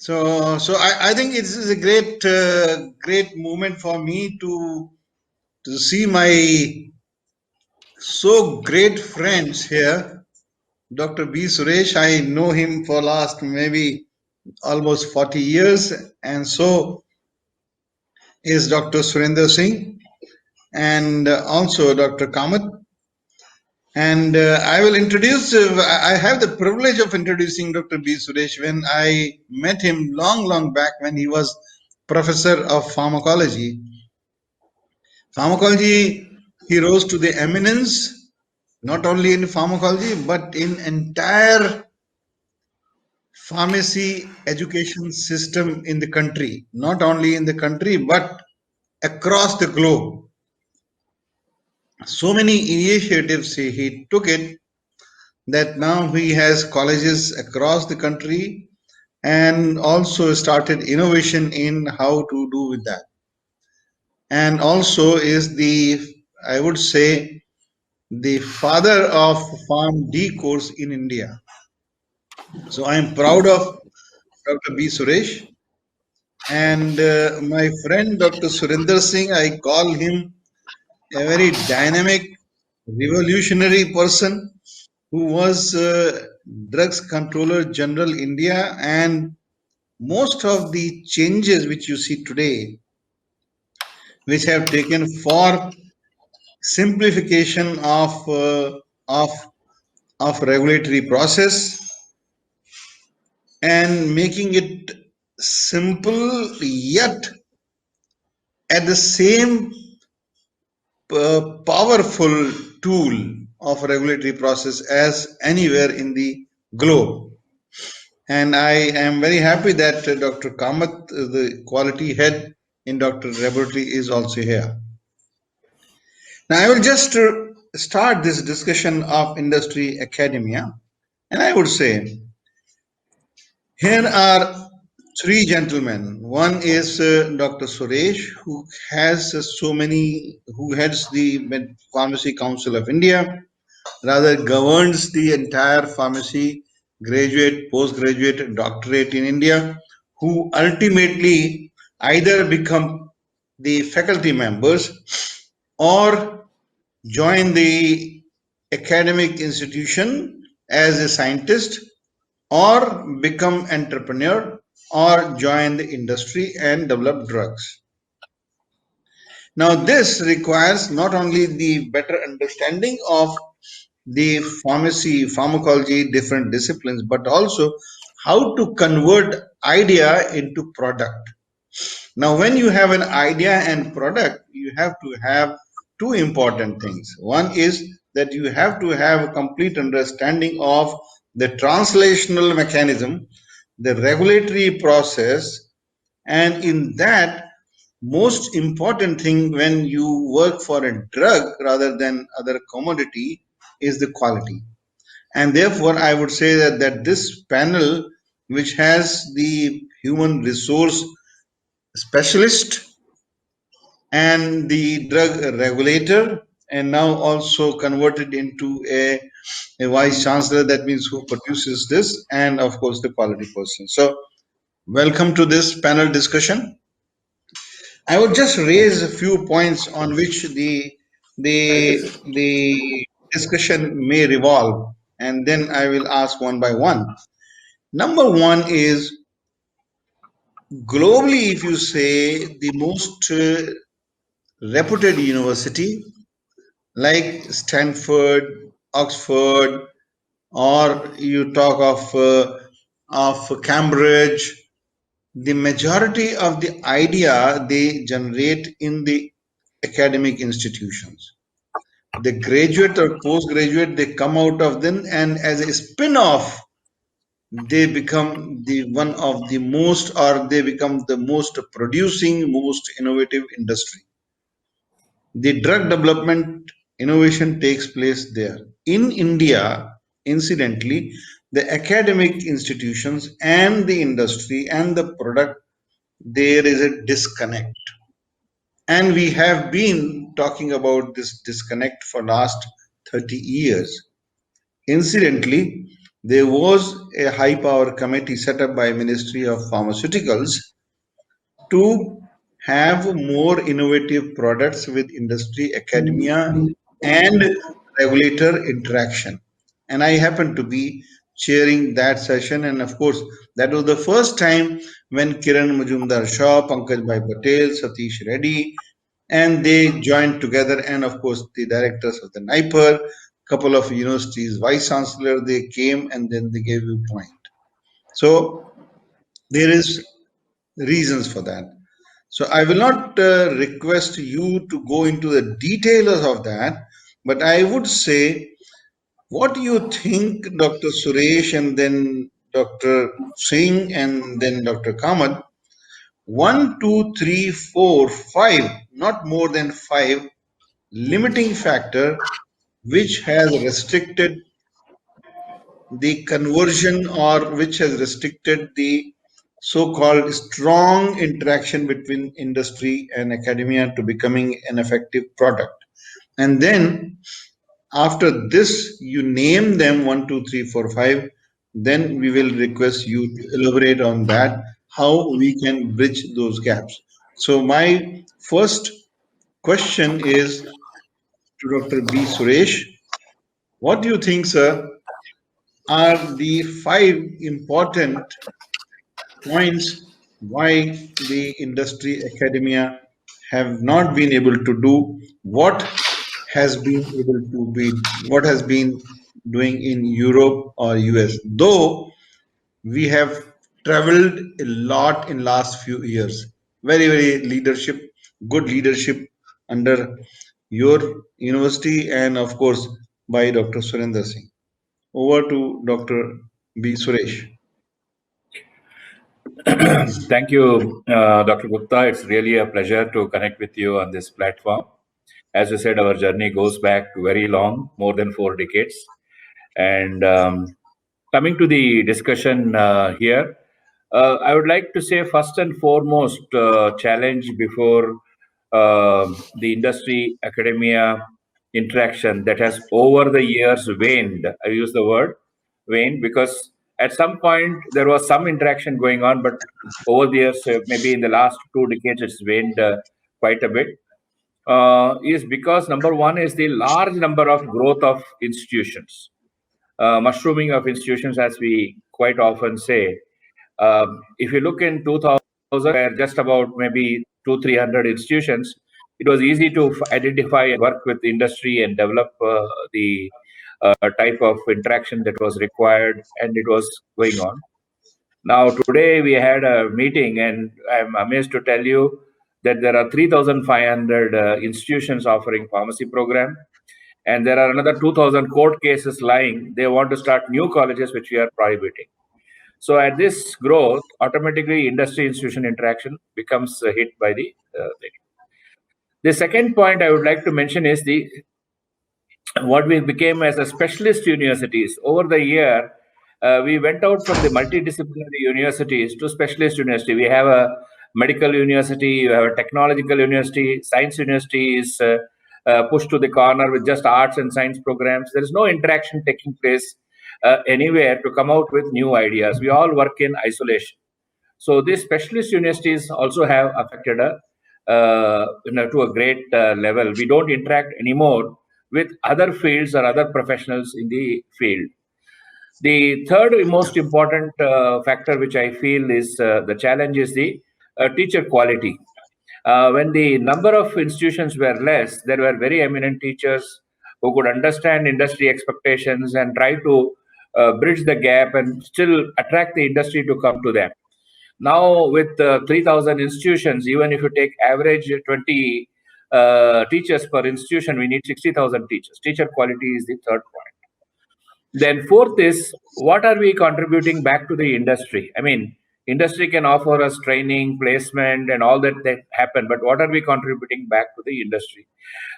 I think it is a great moment for me to see my so great friends here. Dr. B. Suresh, I know him for last maybe almost 40 years, and so is Dr. Surinder Singh, and also Dr. Kamat. And I will introduce, I have the privilege of introducing Dr. B. Suresh when I met him long back when he was professor of pharmacology. Pharmacology, he rose to the eminence, not only in pharmacology, but in entire pharmacy education system in the country, not only in the country, but across the globe. So many initiatives he took it that now he has colleges across the country and also started innovation in how to do with that. And also is I would say, the father of Farm D course in India. So I am proud of Dr. B. Suresh. And my friend Dr. Surinder Singh, I call him a very dynamic, revolutionary person who was Drugs Controller General India, and most of the changes which you see today, which have taken for simplification of of regulatory process and making it simple yet at the same powerful tool of regulatory process as anywhere in the globe. And I am very happy that Dr. Kamat, the quality head in Dr. Laboratory, is also here. Now I will just start this discussion of industry academia, and I would say here are three gentlemen. One is Dr. Suresh, who has who heads the Pharmacy Council of India, rather governs the entire pharmacy graduate, postgraduate, and doctorate in India, who ultimately either become the faculty members or join the academic institution as a scientist or become entrepreneur or join the industry and develop drugs. Now this requires not only the better understanding of the pharmacology, different disciplines, but also how to convert idea into product. Now when you have an idea and product, you have to have two important things. One is that you have to have a complete understanding of the translational mechanism, the regulatory process, and in that, most important thing when you work for a drug rather than other commodity is the quality. And therefore I would say that this panel, which has the human resource specialist and the drug regulator, and now also converted into a vice chancellor, that means who produces this, and of course the quality person. So welcome to this panel discussion. I would just raise a few points on which the discussion may revolve, and then I will ask one by one. Number one is, globally, if you say the most reputed university like Stanford, Oxford, or you talk of Cambridge, the majority of the idea they generate in the academic institutions. The graduate or postgraduate, they come out of them, and as a spin-off, they become the one of the most, or they become the most producing, most innovative industry. The drug development innovation takes place there. In India, incidentally, the academic institutions and the industry and the product, there is a disconnect. And we have been talking about this disconnect for last 30 years. Incidentally, there was a high power committee set up by Ministry of Pharmaceuticals to have more innovative products with industry, academia, and regulator interaction. And I happened to be chairing that session. And of course, that was the first time when Kiran Majumdar Shah, Pankaj Bhai Patel, Satish Reddy, and they joined together. And of course, the directors of the NIPER, couple of universities, Vice-Chancellor, they came and then they gave you point. So there is reasons for that. So I will not request you to go into the details of that, but I would say, what do you think, Dr. Suresh, and then Dr. Singh, and then Dr. Kamat? One, two, three, four, five, not more than five limiting factor which has restricted the conversion or which has restricted the so-called strong interaction between industry and academia to becoming an effective product. And then after this, you name them one, two, three, four, five. Then we will request you to elaborate on that, how we can bridge those gaps. So my first question is to Dr. B. Suresh. What do you think, sir, are the five important points why the industry academia have not been able to do what has been able to be what has been doing in Europe or US, though we have traveled a lot in last few years. Very leadership, good leadership under your university and of course by Dr. Surinder Singh. Over to Dr. B. Suresh. Thank you, Dr. Gupta. It's really a pleasure to connect with you on this platform. As you said, our journey goes back very long, more than 4 decades. And coming to the discussion here, I would like to say first and foremost, challenge before the industry academia interaction that has over the years waned. I use the word waned because at some point there was some interaction going on, but over the years, maybe in the last 2 decades, it's waned quite a bit. Is because number one is the large number of growth of institutions, mushrooming of institutions, as we quite often say. If you look in 2000, where just about maybe 200-300 institutions, it was easy to identify and work with industry and develop the type of interaction that was required, and it was going on. Now, today we had a meeting, and I'm amazed to tell you that there are 3,500 institutions offering pharmacy program, and there are another 2,000 court cases lying. They want to start new colleges, which we are prohibiting. So at this growth, automatically industry institution interaction becomes hit by the thing. The second point I would like to mention is the what we became as a specialist universities. Over the year, we went out from the multidisciplinary universities to specialist university. We have a medical university, we have a technological university, science university is pushed to the corner with just arts and science programs. There is no interaction taking place anywhere to come out with new ideas. We all work in isolation. So these specialist universities also have affected to a great level. We don't interact anymore with other fields or other professionals in the field. The third most important factor, which I feel is the challenge, is the teacher quality. When the number of institutions were less, there were very eminent teachers who could understand industry expectations and try to bridge the gap and still attract the industry to come to them. Now, with 3,000 institutions, even if you take average 20 teachers per institution, we need 60,000 teachers. Teacher quality is the third point. Then fourth is, what are we contributing back to the industry? I mean, industry can offer us training, placement, and all that happen, but what are we contributing back to the industry?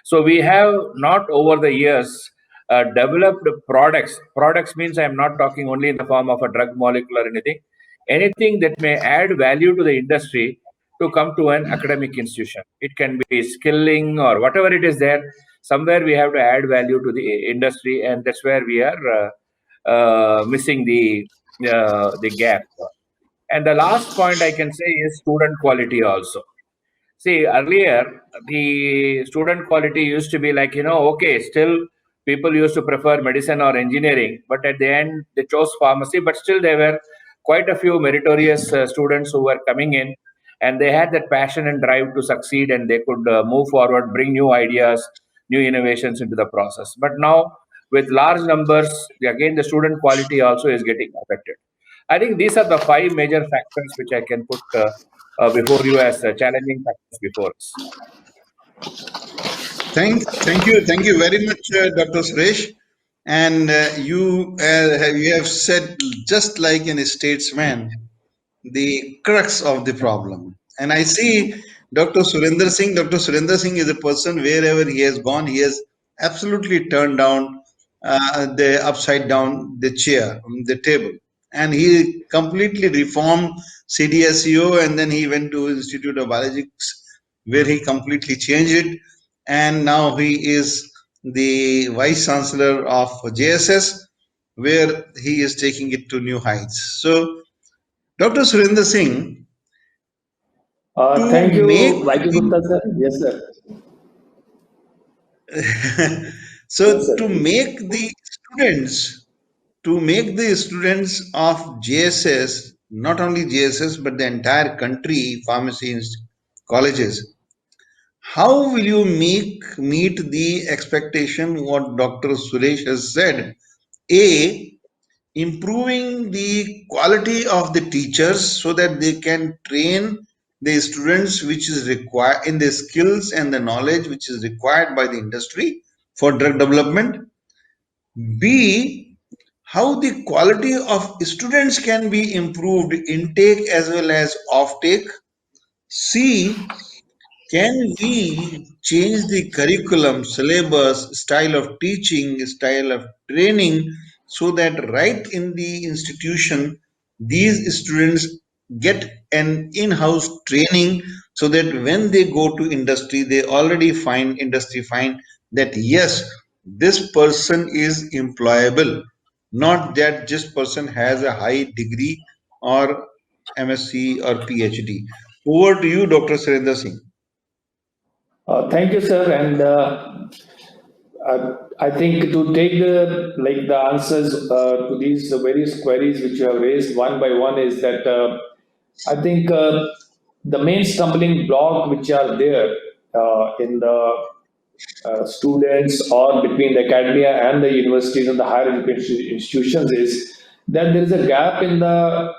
So we have not over the years developed products. Products means I'm not talking only in the form of a drug molecule or anything. Anything that may add value to the industry to come to an academic institution. It can be skilling or whatever it is there. Somewhere we have to add value to the industry, and that's where we are missing the gap. And the last point I can say is student quality also. See, earlier the student quality used to be like, okay, still people used to prefer medicine or engineering, but at the end they chose pharmacy, but still there were quite a few meritorious students who were coming in, and they had that passion and drive to succeed, and they could move forward, bring new ideas, new innovations into the process. But now, with large numbers, again, the student quality also is getting affected. I think these are the five major factors which I can put before you as challenging factors before us. Thank you very much, Dr. Suresh. And you have said just like a statesman, the crux of the problem. And I see Dr. Surinder Singh. Dr. Surinder Singh is a person wherever he has gone, he has absolutely turned down the upside down the chair, the table, and he completely reformed CDSEO, and then he went to Institute of Biologics, where he completely changed it, and now he is the Vice-Chancellor of JSS, where he is taking it to new heights. So Dr. Surinder Singh, to Thank make you, Vice Gupta sir. Yes, sir. Yes, so sir. to make the students of JSS, not only JSS but the entire country, pharmacy colleges, how will you meet the expectation what Dr. Suresh has said? A, improving the quality of the teachers so that they can train the students which is required in the skills and the knowledge which is required by the industry for drug development. B, how the quality of students can be improved, intake as well as offtake. C, can we change the curriculum, syllabus, style of teaching, style of training so that right in the institution, these students get an in-house training so that when they go to industry, they already find industry find that yes, this person is employable, not that this person has a high degree or MSc or PhD. Over to you, Dr. Surinder Singh. Thank you, sir. And I think to take the answers to these various queries which you have raised one by one is that I think the main stumbling block which are there in the students or between the academia and the universities and the higher education institutions is that there is a gap in the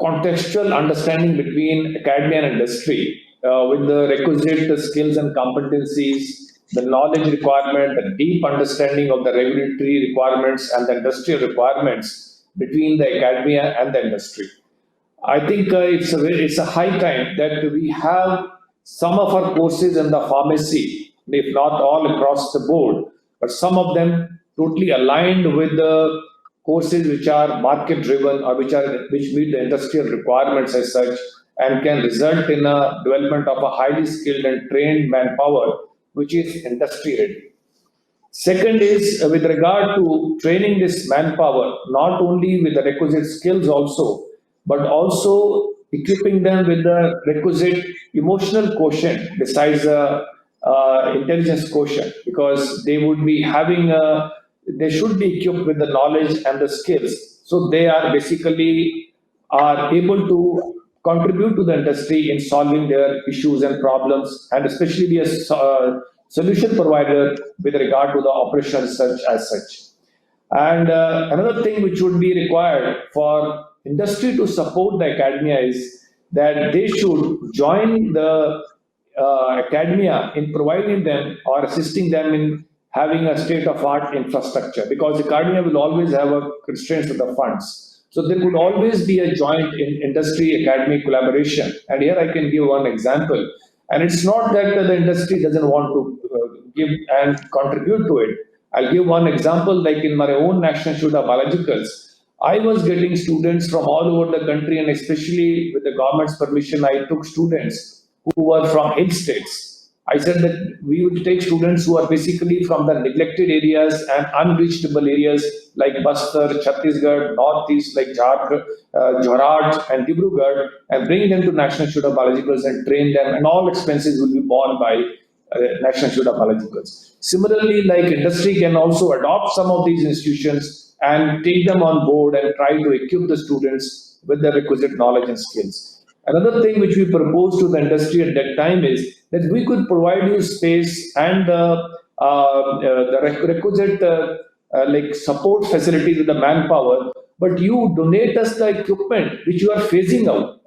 contextual understanding between academia and industry with the requisite skills and competencies, the knowledge requirement, the deep understanding of the regulatory requirements and the industrial requirements between the academia and the industry. I think it's a high time that we have some of our courses in the pharmacy, if not all across the board, but some of them totally aligned with the courses which are market driven or which meet the industrial requirements as such and can result in a development of a highly skilled and trained manpower which is industry ready. Second is with regard to training this manpower, not only with the requisite skills also, but also equipping them with the requisite emotional quotient besides the intelligence quotient, because they would be they should be equipped with the knowledge and the skills. So they are basically are able to contribute to the industry in solving their issues and problems, and especially be a solution provider with regard to the operations such as such. And another thing which would be required for industry to support the academia is that they should join the academia in providing them or assisting them in having a state of art infrastructure, because academia will always have a constraints with the funds. So there could always be a joint in industry academic collaboration. And here I can give one example. And it's not that the industry doesn't want to give and contribute to it. I'll give one example, like in my own National Institute of Biologicals. I was getting students from all over the country, and especially with the government's permission, I took students who were from hill states. I said that we would take students who are basically from the neglected areas and unreachable areas like Bastar, Chhattisgarh, Northeast like Jharkhand, Jharkhand and Dibrugarh, and bring them to National Institute of Biologicals and train them, and all expenses will be borne by National Institute of Biologicals. Similarly, like industry can also adopt some of these institutions and take them on board and try to equip the students with the requisite knowledge and skills. Another thing which we proposed to the industry at that time is that we could provide you space and the requisite like support facilities with the manpower, but you donate us the equipment which you are phasing out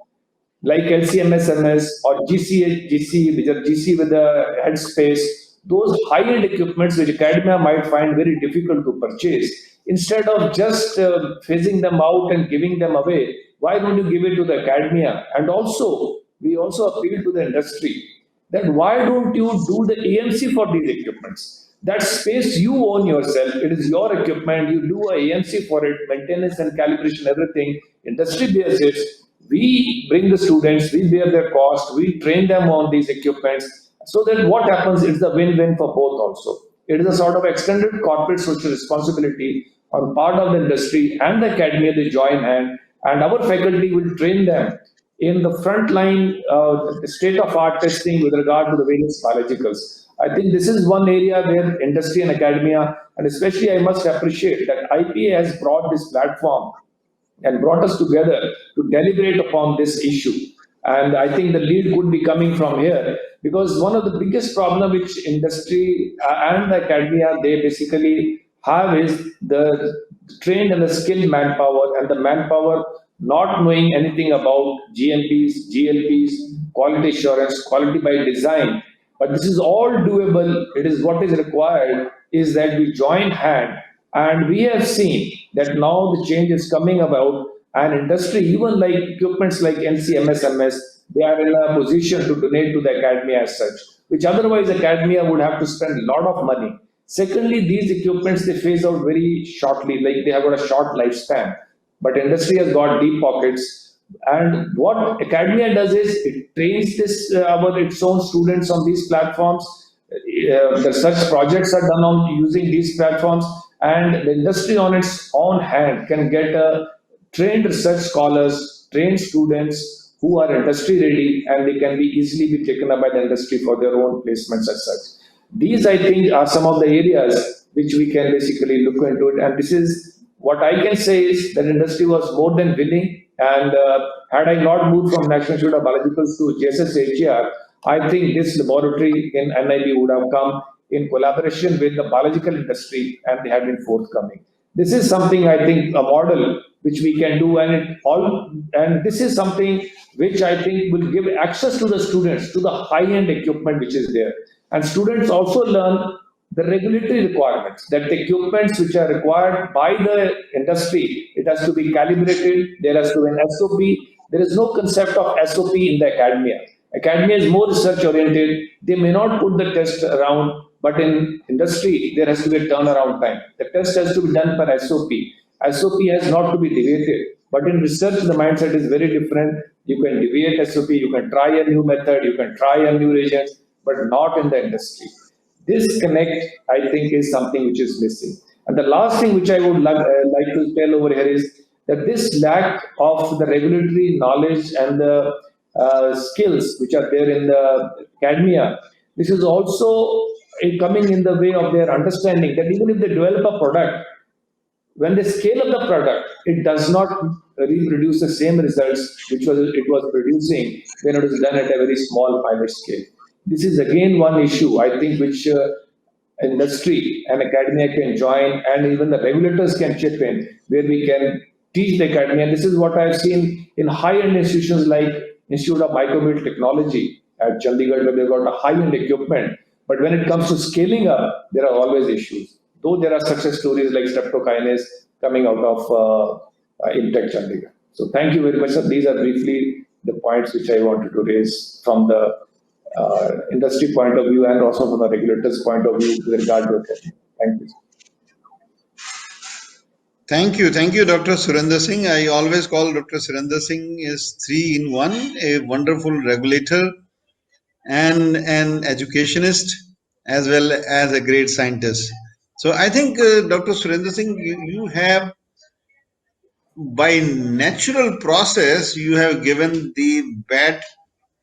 like LCMSMS or GC, which are GC with the headspace, those high-end equipments which academia might find very difficult to purchase. Instead of just phasing them out and giving them away, why don't you give it to the academia? And also, we also appeal to the industry that why don't you do the AMC for these equipments? That space you own yourself, it is your equipment, you do a AMC for it, maintenance and calibration, everything, industry bears it, we bring the students, we bear their cost, we train them on these equipments, so that what happens is the win-win for both also. It is a sort of extended corporate social responsibility on part of the industry and the academia, they join hand, and our faculty will train them in the frontline state-of-art testing with regard to the various biologicals. I think this is one area where industry and academia, and especially I must appreciate that IPA has brought this platform and brought us together to deliberate upon this issue. And I think the lead could be coming from here because one of the biggest problem which industry and the academia they basically have is the trained and the skilled manpower and the manpower not knowing anything about GMPs, GLPs, quality assurance, quality by design. But this is all doable. It is what is required is that we join hand, and we have seen that now the change is coming about, and industry, even like equipments like NCMSMS, they are in a position to donate to the academia as such, which otherwise academia would have to spend a lot of money. Secondly, these equipments they phase out very shortly, like they have got a short lifespan. But industry has got deep pockets. And what academia does is it trains this our its own students on these platforms. The such projects are done on using these platforms, and the industry on its own hand can get trained research scholars, trained students who are industry ready, and they can be easily be taken up by the industry for their own placements as such. These, I think, are some of the areas which we can basically look into it. And this is what I can say is that industry was more than willing. And had I not moved from National Institute of Biologicals to JSS I think this laboratory in NIB would have come in collaboration with the biological industry, and they have been forthcoming. This is something I think a model which we can do, and this is something which I think will give access to the students to the high-end equipment which is there. And students also learn the regulatory requirements, that the equipments which are required by the industry, it has to be calibrated, there has to be an SOP. There is no concept of SOP in the academia. Academia is more research oriented. They may not put the test around, but in industry, there has to be a turnaround time. The test has to be done per SOP. SOP has not to be deviated. But in research, the mindset is very different. You can deviate SOP, you can try a new method, you can try a new reagent, but not in the industry. This connect, I think, is something which is missing. And the last thing which I would like to tell over here is that this lack of the regulatory knowledge and the skills which are there in the academia, this is also coming in the way of their understanding that even if they develop a product, when they scale up the product, it does not reproduce the same results which it was producing when it was done at a very small pilot scale. This is again one issue I think which industry and academia can join, and even the regulators can chip in, where we can teach the academia. And this is what I've seen in high-end institutions like Institute of Microbial Technology at Chandigarh, where they've got a high-end equipment. But when it comes to scaling up, there are always issues. Though there are success stories like streptokinase coming out of Intech Chandigarh. So thank you very much, sir. These are briefly the points which I wanted to raise from the industry point of view and also from the regulators' point of view with regard to it. Thank you. Thank you, Dr. Surinder Singh. I always call Dr. Surinder Singh is 3 in 1, a wonderful regulator, and an educationist as well as a great scientist. So I think, Dr. Surinder Singh, you have, by natural process, you have given the bat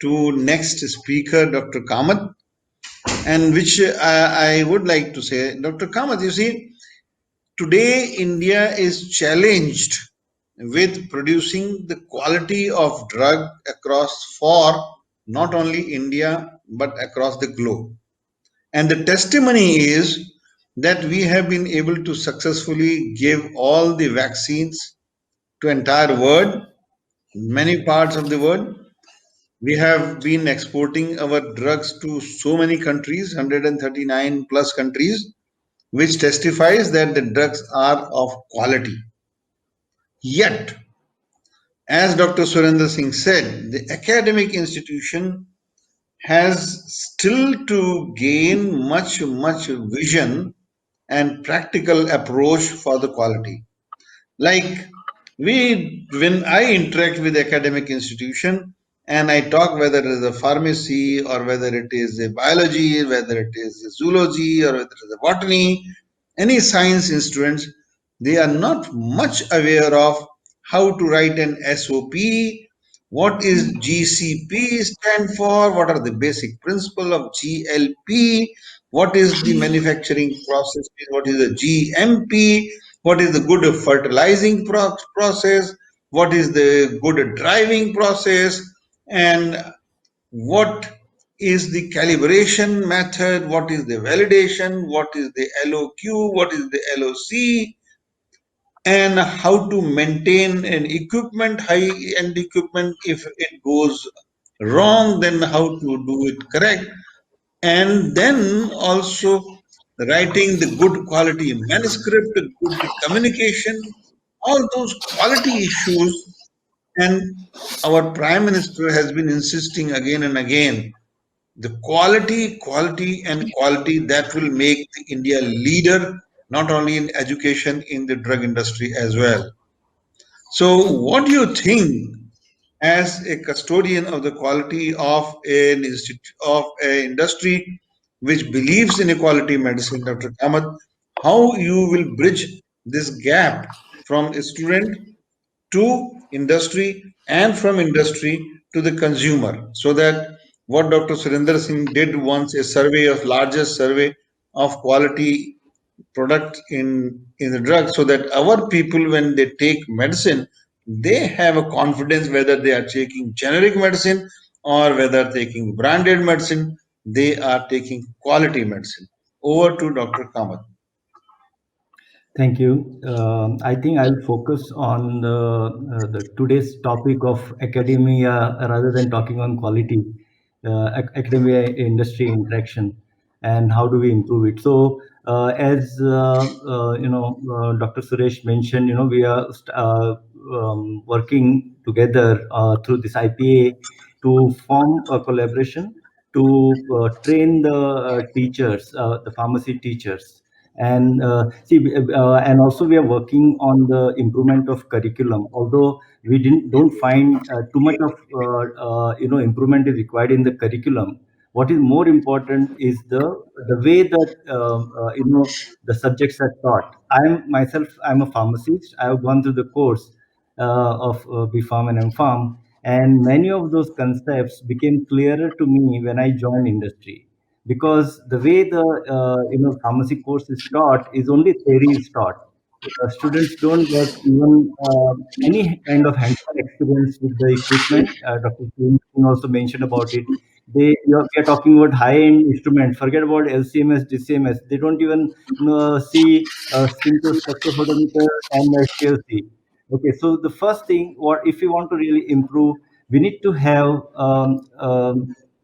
to next speaker, Dr. Kamat, and which I would like to say, Dr. Kamat, you see, today India is challenged with producing the quality of drug across for not only India but across the globe. And the testimony is that we have been able to successfully give all the vaccines to entire world, many parts of the world. We have been exporting our drugs to so many countries, 139 plus countries, which testifies that the drugs are of quality. Yet, as Dr. Surinder Singh said, the academic institution has still to gain much vision and practical approach for the quality. Like, when I interact with academic institution and I talk, whether it is a pharmacy or whether it is a biology, whether it is a zoology or whether it is a botany, any science students, they are not much aware of how to write an SOP, what is GCP stand for, what are the basic principle of GLP, what is the manufacturing process, what is the GMP, what is the good fertilizing process, what is the good driving process, and what is the calibration method, what is the validation, what is the LOQ, what is the LOC, and how to maintain an equipment, high end equipment. If it goes wrong, then how to do it correct, and then also writing the good quality manuscript, good communication, all those quality issues. And our Prime Minister has been insisting again and again, the quality, quality, and quality that will make the India leader not only in education, in the drug industry as well. So, what do you think, as a custodian of the quality of an of an industry which believes in equality medicine, Dr. Kamat, how you will bridge this gap from a student to industry and from industry to the consumer, so that what Dr. Surinder Singh did once, a survey of largest survey of quality product in the drug, so that our people, when they take medicine, they have a confidence whether they are taking generic medicine or whether taking branded medicine, they are taking quality medicine. Over to Dr. Kamat. Thank you. I think I'll focus on the today's topic of academia rather than talking on quality, academia industry interaction, and how do we improve it. So, as Dr. Suresh mentioned, we are working together through this IPA to form a collaboration to train the teachers, the pharmacy teachers, and also we are working on the improvement of curriculum. Although we didn't don't find too much of improvement is required in the curriculum. What is more important is the way that the subjects are taught. I'm a pharmacist. I have gone through the course of B Pharm and M Pharm, and many of those concepts became clearer to me when I joined industry, because the way the pharmacy course is taught is only theory is taught. Students don't get even any kind of hands-on experience with the equipment. Dr. Singh also mentioned about it. We are talking about high-end instruments. Forget about LCMS, DCMS. They don't even see simple spectrophotometer and HPLC. Okay, so the first thing, what if we want to really improve, we need to have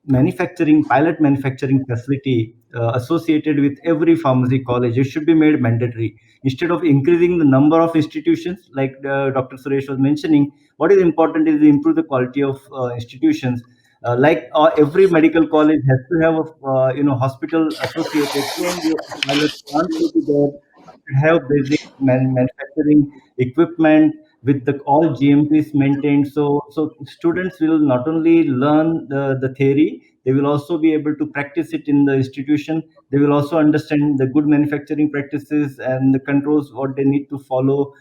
manufacturing pilot manufacturing facility associated with every pharmacy college. It should be made mandatory instead of increasing the number of institutions like Dr. Suresh was mentioning. What is important is to improve the quality of institutions. Every medical college has to have a hospital associated, so the pilot plant will be there, should have basic manufacturing equipment with all GMPs maintained. So students will not only learn the theory, They will also be able to practice it in the institution. They will also understand the good manufacturing practices and the controls what they need to follow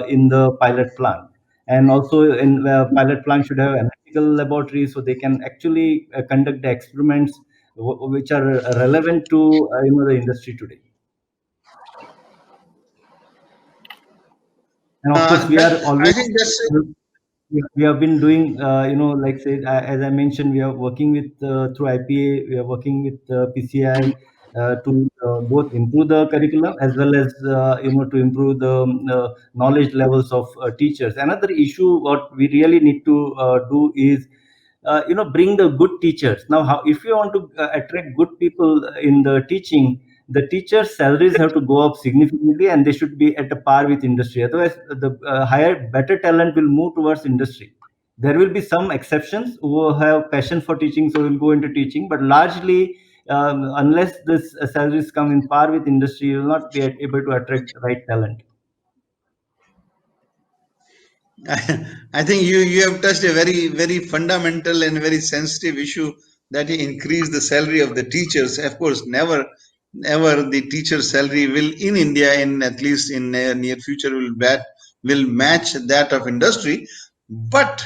in the pilot plant. And also in pilot plant should have analytical laboratories so they can actually conduct the experiments which are relevant to the industry today. And of course, we are I always think that's we have been doing like say as I mentioned, we are working with through IPA, we are working with PCI to both improve the curriculum as well as to improve the knowledge levels of teachers. Another issue what we really need to do is bring the good teachers. Now how, if you want to attract good people in the teaching, the teachers salaries have to go up significantly and they should be at a par with industry. Otherwise the higher better talent will move towards industry. There will be some exceptions who have passion for teaching so will go into teaching, but largely unless this salaries come in par with industry, you will not be able to attract the right talent. I think you have touched a very fundamental and very sensitive issue, that you increase the salary of the teachers. Of course, never the teacher salary will in India, in at least in near future, will match that of industry. But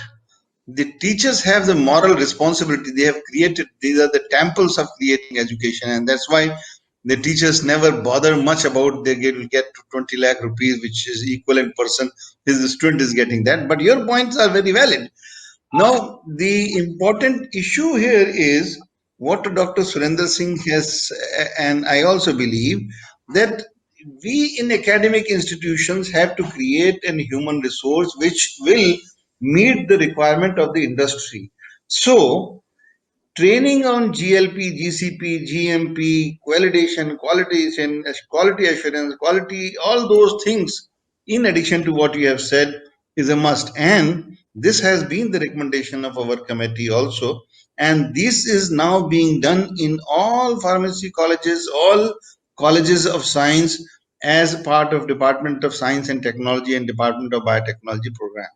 the teachers have the moral responsibility. They have created, these are the temples of creating education, and that's why the teachers never bother much about they get to 20 lakh rupees, which is equivalent person his student is getting that. But your points are very valid. Now the important issue here is what Dr. Surinder Singh has, and I also believe that we in academic institutions have to create a human resource which will meet the requirement of the industry. So training on GLP, GCP, GMP, quality assurance, quality, all those things, in addition to what you have said, is a must. And this has been the recommendation of our committee also. And this is now being done in all pharmacy colleges, all colleges of science, as part of Department of Science and Technology and Department of Biotechnology program.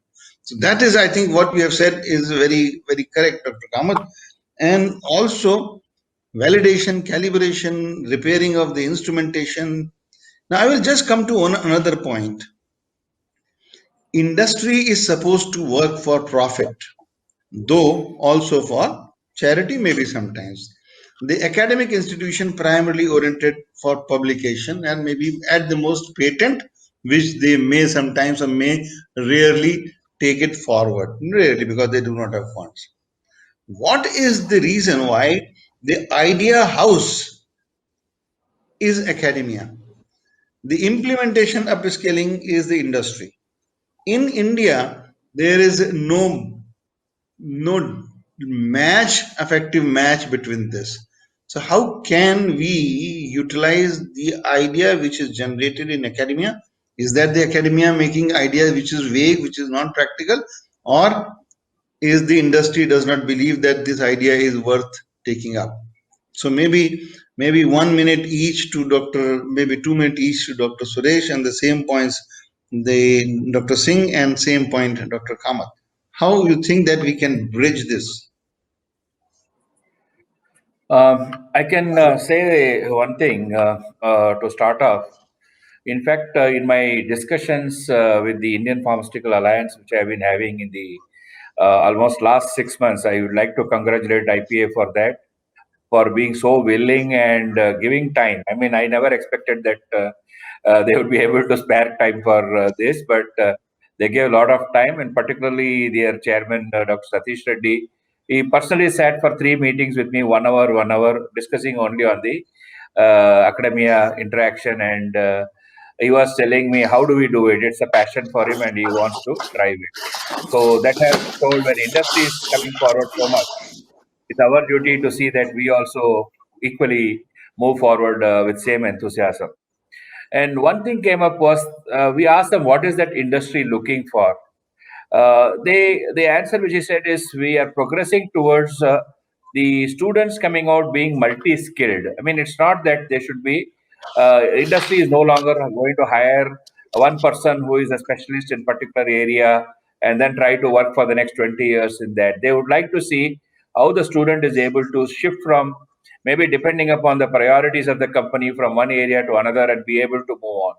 So that is, I think, what we have said is very correct, Dr. Kamat. And also validation, calibration, repairing of the instrumentation. Now I will just come to another point. Industry is supposed to work for profit, though also for charity maybe sometimes. The academic institution primarily oriented for publication and maybe at the most patent, which they may sometimes or may rarely take it forward, rarely, because they do not have funds. What is the reason why the idea house is academia? The implementation upscaling is the industry. In India, there is no effective match between this. So how can we utilize the idea which is generated in academia? Is that the academia making idea which is vague, which is non practical, or is the industry does not believe that this idea is worth taking up? So maybe 1 minute each to Dr. maybe 2 minutes each to Dr. Suresh, and the same points the Dr. Singh, and same point Dr. Kamat. How you think that we can bridge this? I can say one thing to start off. In fact, in my discussions with the Indian Pharmaceutical Alliance, which I've been having in the almost last 6 months, I would like to congratulate IPA for that, for being so willing and giving time. I mean, I never expected that they would be able to spare time for this, but they gave a lot of time, and particularly their chairman, Dr. Satish Reddy. He personally sat for 3 meetings with me, 1 hour, discussing only on the academia interaction, and he was telling me how do we do it. It's a passion for him, and he wants to drive it. So that has told when industry is coming forward so much, it's our duty to see that we also equally move forward with same enthusiasm. And one thing came up was we asked them what is that industry looking for. They the answer which he said is we are progressing towards the students coming out being multi-skilled. I mean, it's not that they should be. Industry is no longer going to hire one person who is a specialist in particular area and then try to work for the next 20 years in that. They would like to see how the student is able to shift from, maybe depending upon the priorities of the company, from one area to another and be able to move on.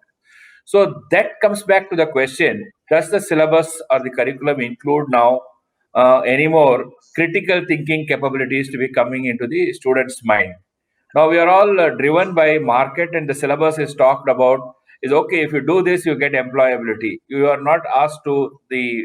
So that comes back to the question: does the syllabus or the curriculum include now anymore critical thinking capabilities to be coming into the student's mind? Now we are all driven by market, and the syllabus is talked about is okay. If you do this, you get employability. You are not asked for the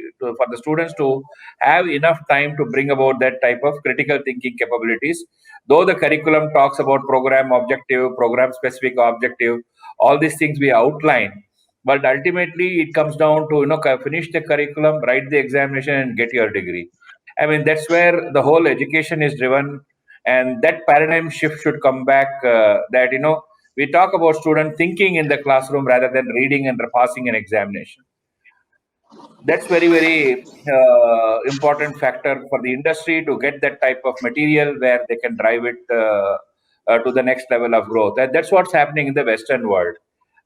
students to have enough time to bring about that type of critical thinking capabilities. Though the curriculum talks about program objective, program specific objective, all these things we outline, but ultimately it comes down to finish the curriculum, write the examination, and get your degree. I mean, that's where the whole education is driven, and that paradigm shift should come back. That we talk about student thinking in the classroom rather than reading and passing an examination. That's very important factor for the industry to get that type of material where they can drive it to the next level of growth. And that's what's happening in the Western world.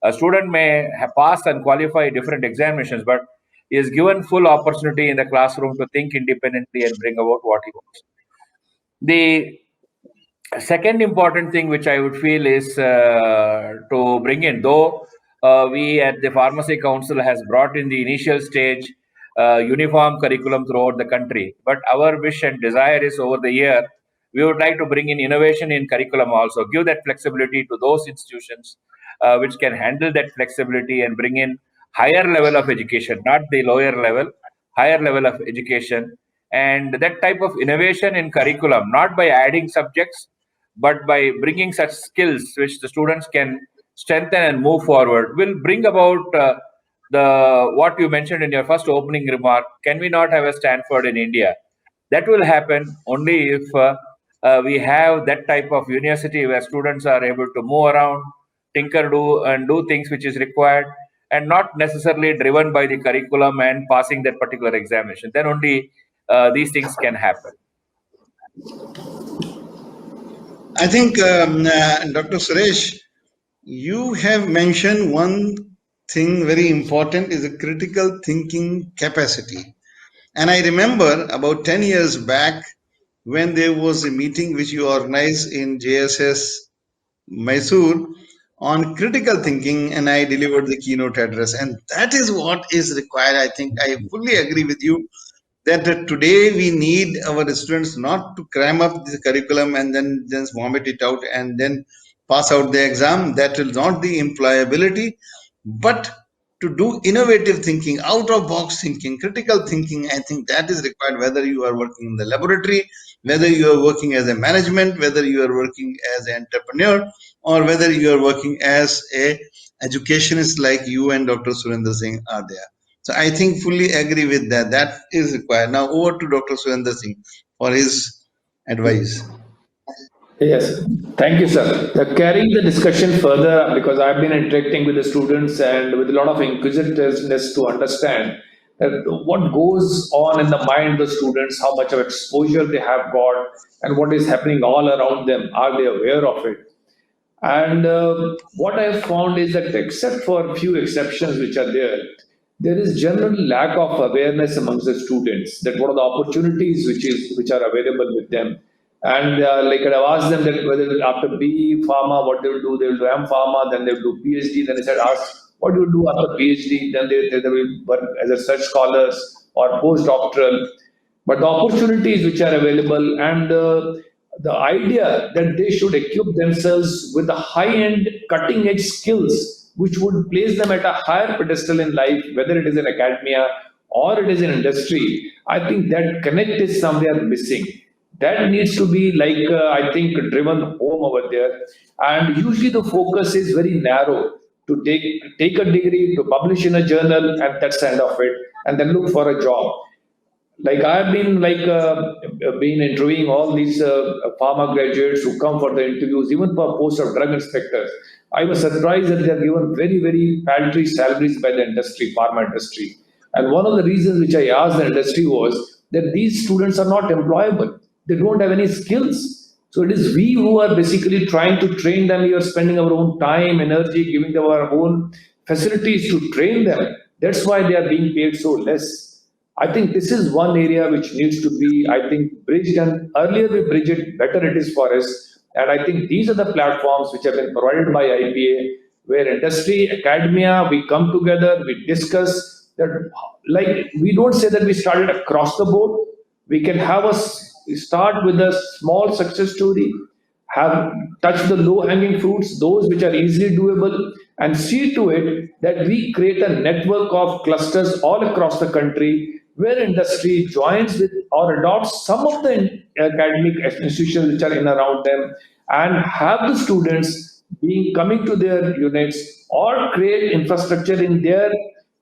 A student may have passed and qualify different examinations, but is given full opportunity in the classroom to think independently and bring about what he wants. The second important thing which I would feel is to bring in, though we at the Pharmacy Council has brought in the initial stage uniform curriculum throughout the country, but our wish and desire is over the year we would like to bring in innovation in curriculum also, give that flexibility to those institutions which can handle that flexibility and bring in higher level of education, not the lower level, higher level of education, and that type of innovation in curriculum, not by adding subjects but by bringing such skills which the students can strengthen and move forward, will bring about the what you mentioned in your first opening remark. Can we not have a Stanford in India? That will happen only if we have that type of university where students are able to move around, tinker, do things which is required, and not necessarily driven by the curriculum and passing that particular examination. Then only these things can happen. I think, Dr. Suresh, you have mentioned one thing very important is a critical thinking capacity. And I remember about 10 years back when there was a meeting which you organized in JSS Mysuru on critical thinking, and I delivered the keynote address. And that is what is required. I think I fully agree with you that today we need our students not to cram up the curriculum and then just vomit it out and then pass out the exam. That will not the employability, but to do innovative thinking, out of box thinking, critical thinking. I think that is required, whether you are working in the laboratory, whether you are working as a management, whether you are working as an entrepreneur, or whether you are working as a educationist like you and Dr. Surinder Singh are there. So I think fully agree with that. That is required. Now over to Dr. Surinder Singh for his advice. Yes, thank you, sir. Carrying the discussion further, because I've been interacting with the students and with a lot of inquisitiveness to understand that what goes on in the mind of the students, how much of exposure they have got, and what is happening all around them. Are they aware of it? And what I have found is that, except for a few exceptions which are there is general lack of awareness amongst the students that what are the opportunities which are available with them. And like I've asked them that whether after B Pharma, what they will do, they will do M Pharma, then they will do PhD. Then I said, ask what do you do after PhD? Then they will work as a research scholars or postdoctoral. But the opportunities which are available, and the idea that they should equip themselves with the high-end, cutting-edge skills which would place them at a higher pedestal in life, whether it is in academia or it is in industry, I think that connect is somewhere missing. That needs to be I think driven home over there. And usually the focus is very narrow, to take a degree, to publish in a journal, and that's the end of it, and then look for a job. Like I've been been interviewing all these pharma graduates who come for the interviews, even for post of drug inspectors. I was surprised that they are given very paltry salaries by the industry, pharma industry. And one of the reasons which I asked the industry was that these students are not employable. They don't have any skills. So it is we who are basically trying to train them. We are spending our own time, energy, giving them our own facilities to train them. That's why they are being paid so less. I think this is one area which needs to be, I think, bridged. And earlier we bridge it, better it is for us. And I think these are the platforms which have been provided by IPA, where industry, academia, we come together, we discuss that. Like we don't say that we started across the board. We can have start with a small success story, have touch the low hanging fruits, those which are easily doable, and see to it that we create a network of clusters all across the country where industry joins with or adopts some of the academic institutions which are in around them, and have the students being coming to their units or create infrastructure in their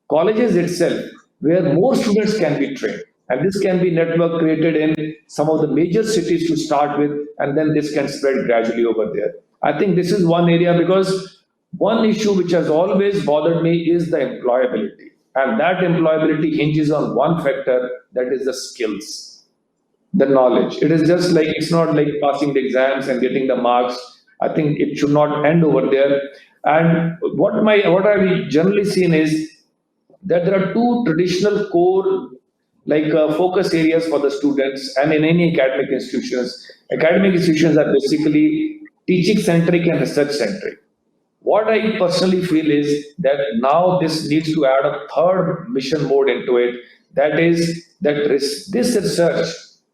colleges itself where more students can be trained. And this can be network created in some of the major cities to start with, and then this can spread gradually over there. I think this is one area, because one issue which has always bothered me is the employability. And that employability hinges on one factor, that is the skills, the knowledge. It is just like, it's not like passing the exams and getting the marks. I think it should not end over there. And what I've generally seen is that there are two traditional core focus areas for the students and in any academic institutions. Academic institutions are basically teaching centric and research centric. What I personally feel is that now this needs to add a third mission mode into it. That is that this research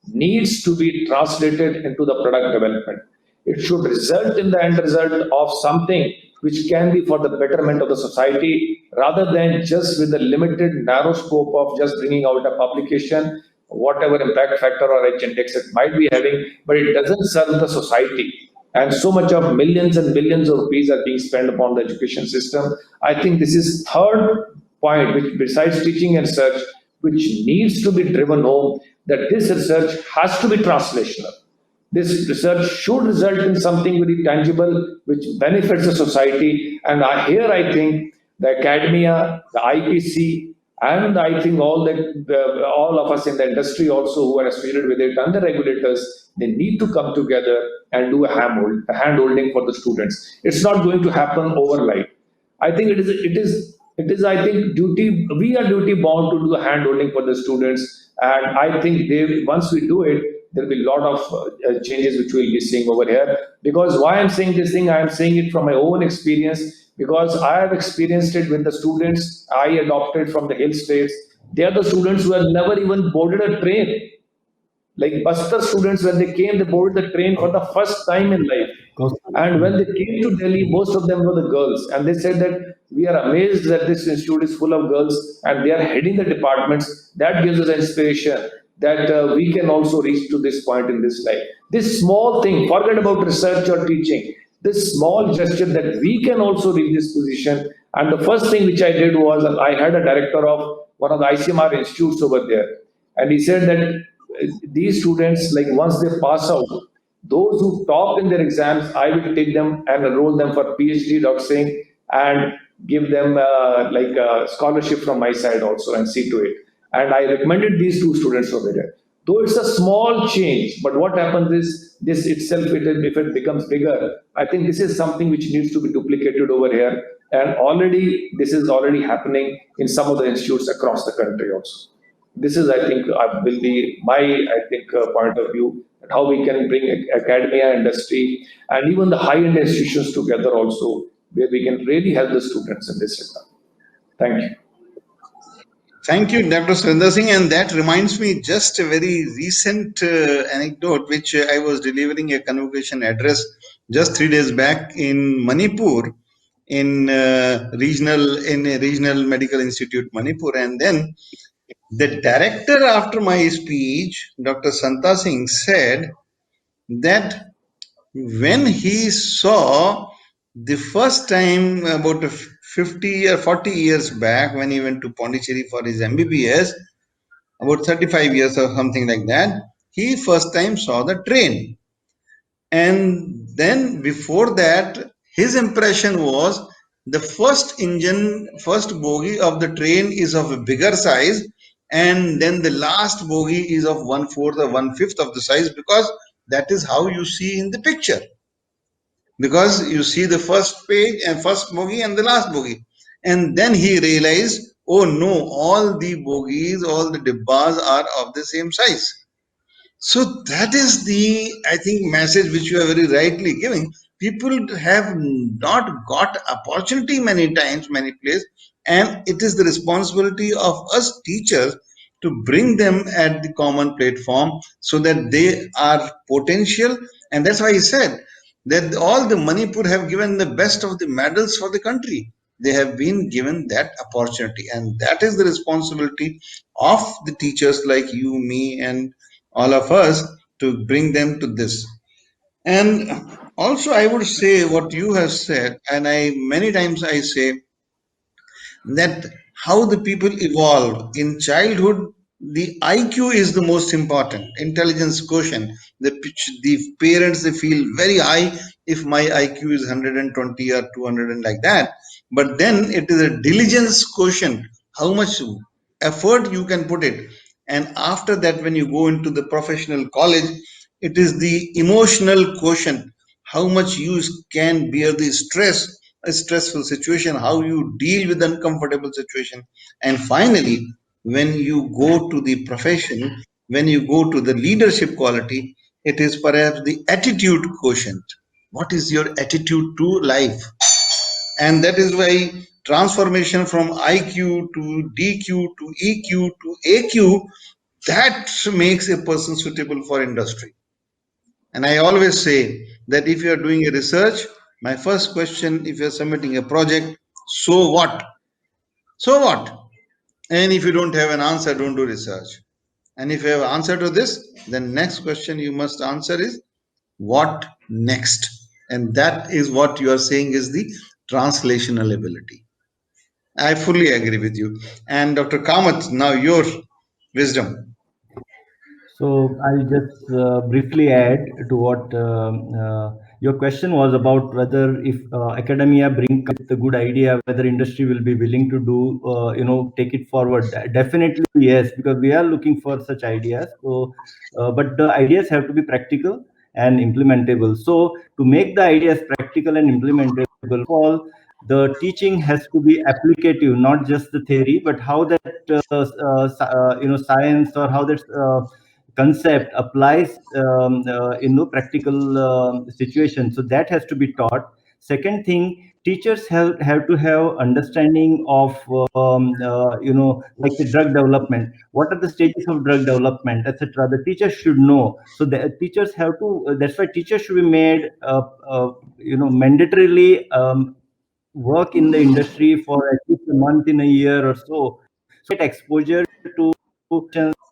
needs to be translated into the product development. It should result in the end result of something which can be for the betterment of the society, rather than just with the limited narrow scope of just bringing out a publication, whatever impact factor or H index it might be having, but it doesn't serve the society. And so much of millions and billions of rupees are being spent upon the education system. I think this is third point, which besides teaching and research, which needs to be driven home, that this research has to be translational. This research should result in something very tangible which benefits the society. And here I think the academia, the IPC, and I think all of us in the industry also who are associated with it, and the regulators, they need to come together and do a hand holding for the students. It's not going to happen overnight. I think it is I think duty, we are duty bound to do a hand holding for the students. And I think they, once we do it, there'll be a lot of changes which we'll be seeing over here. Because why I'm saying this thing, I'm saying it from my own experience, because I have experienced it with the students I adopted from the hill states. They are the students who have never even boarded a train. Like Bastar students, when they came, they boarded the train for the first time in life. And when they came to Delhi, most of them were the girls. And they said that we are amazed that this institute is full of girls and they are heading the departments. That gives us inspiration that we can also reach to this point in this life. This small thing, forget about research or teaching, this small gesture that we can also reach this position. And the first thing which I did was I had a director of one of the ICMR institutes over there. And he said that these students, like once they pass out, those who top in their exams, I will take them and enroll them for PhD doctoring and give them like a scholarship from my side also and see to it. And I recommended these two students over there. Though it's a small change, but what happens is this itself, if it becomes bigger, I think this is something which needs to be duplicated over here. And already, this is already happening in some of the institutes across the country also. This is, I think, will be my, point of view, how we can bring academia, industry, and even the high-end institutions together also, where we can really help the students in this regard. Thank you. Thank you, Dr. Surinder Singh. And that reminds me just a very recent anecdote, which I was delivering a convocation address just 3 days back in Manipur, in a regional medical institute, Manipur. And then the director, after my speech, Dr. Santa Singh, said that when he saw the first time about 50 or 40 years back, when he went to Pondicherry for his MBBS, about 35 years or something like that, he first time saw the train. And then before that, his impression was the first bogie of the train is of a bigger size, and then the last bogie is of 1/4 or 1/5 of the size, because that is how you see in the picture. Because you see the first page and first bogie and the last bogie. And then he realized oh no, all the bogies, all the dibbas are of the same size. So that is the, I think, message which you are very rightly giving. People have not got opportunity many times, many places, and it is the responsibility of us teachers to bring them at the common platform so that they are potential. And that's why he said that all the Manipur have given the best of the medals for the country. They have been given that opportunity, and that is the responsibility of the teachers like you, me, and all of us to bring them to this. And also, I would say what you have said, and I many times I say that how the people evolve in childhood, the IQ is the most important intelligence quotient. The parents, they feel very high if my IQ is 120 or 200 and like that, but then it is a diligence quotient, how much effort you can put it. And after that, when you go into the professional college, it is the emotional quotient, how much you can bear the stress, a stressful situation, how you deal with uncomfortable situation. And finally, when you go to the profession, when you go to the leadership quality, it is perhaps the attitude quotient. What is your attitude to life? And that is why transformation from IQ to DQ to EQ to AQ, that makes a person suitable for industry. And I always say that if you are doing a research, my first question, if you're submitting a project, so what? So what? And if you don't have an answer, don't do research. And if you have an answer to this, then next question you must answer is what next? And that is what you are saying is the translational ability. I fully agree with you. And Dr. Kamat, now your wisdom. So I'll just briefly add to what your question was about, whether if academia brings a good idea, whether industry will be willing to do, take it forward. Definitely yes, because we are looking for such ideas. So, but the ideas have to be practical and implementable. So to make the ideas practical and implementable, all the teaching has to be applicative, not just the theory, but how that science, or how that concept applies in no practical situation. So that has to be taught. Second thing, teachers have to have understanding of like the drug development. What are the stages of drug development, etc. The teachers should know. So the teachers have to. That's why teachers should be made mandatorily work in the industry for at least a month in a year or so. So get exposure to,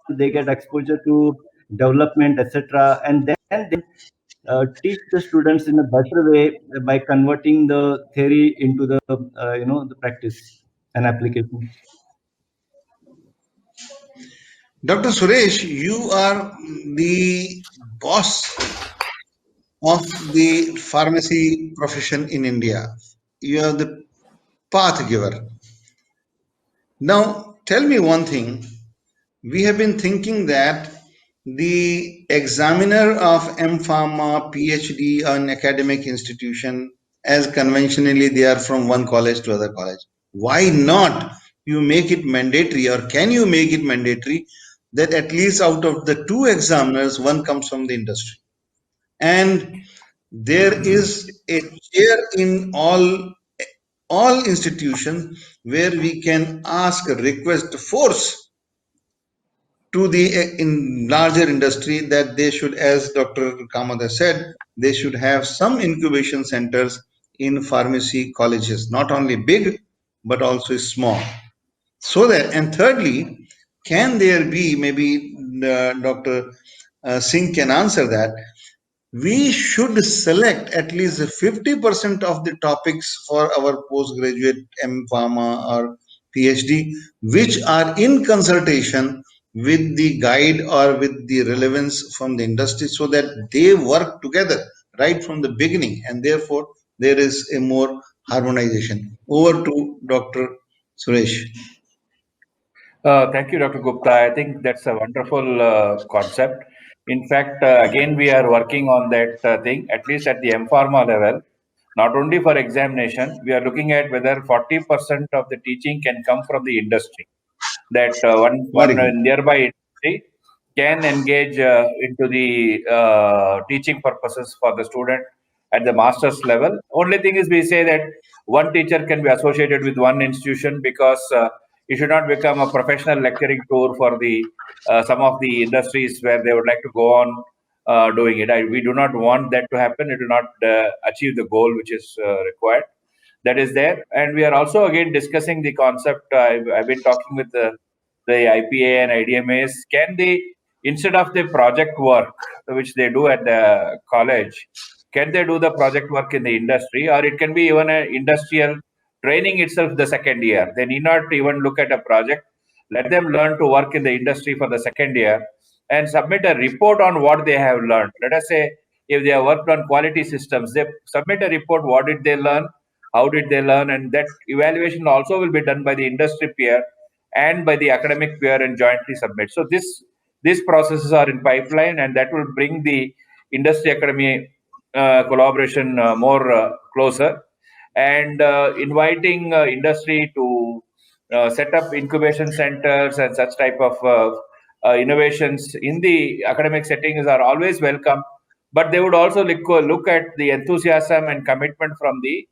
they get exposure to development, etc. And then teach the students in a better way by converting the theory into the practice and application. Dr. Suresh, you are the boss of the pharmacy profession in India. You are the path giver. Now, tell me one thing. We have been thinking that the examiner of M.Pharma, PhD, an academic institution, as conventionally they are from one college to other college. Why not you make it mandatory, or can you make it mandatory that at least out of the two examiners, one comes from the industry? And there is a chair in all institutions where we can ask a request force to the in larger industry that they should, as Dr. Kamada said, they should have some incubation centers in pharmacy colleges, not only big but also small. So that, and thirdly, can there be, maybe Dr. Singh can answer that, we should select at least 50% of the topics for our postgraduate M Pharma or PhD, which are in consultation with the guide or with the relevance from the industry, so that they work together right from the beginning, and therefore there is a more harmonization. Over to Dr. Suresh. Thank you, Dr. Gupta. I think that's a wonderful concept. In fact, again, we are working on that thing, at least at the M-Pharma level. not only for examination, we are looking at whether 40% of the teaching can come from the industry. That one Very good. nearby industry can engage into the teaching purposes for the student at the master's level. Only thing is, we say that one teacher can be associated with one institution because it should not become a professional lecturing tour for the some of the industries where they would like to go on doing it. We do not want that to happen. It will not achieve the goal which is required. That is there, and we are also again discussing the concept. I've been talking with the IPA and IDMAs. Can they, instead of the project work which they do at the college, can they do the project work in the industry, or it can be even an industrial training itself the second year? They need not even look at a project. Let them learn to work in the industry for the second year and submit a report on what they have learned. Let us say if they have worked on quality systems, they submit a report. What did they learn? How did they learn? And that evaluation also will be done by the industry peer and by the academic peer and jointly submit. So these processes are in pipeline, and that will bring the industry academy collaboration more closer, and inviting industry to set up incubation centers and such type of innovations in the academic settings are always welcome. But they would also look at the enthusiasm and commitment from the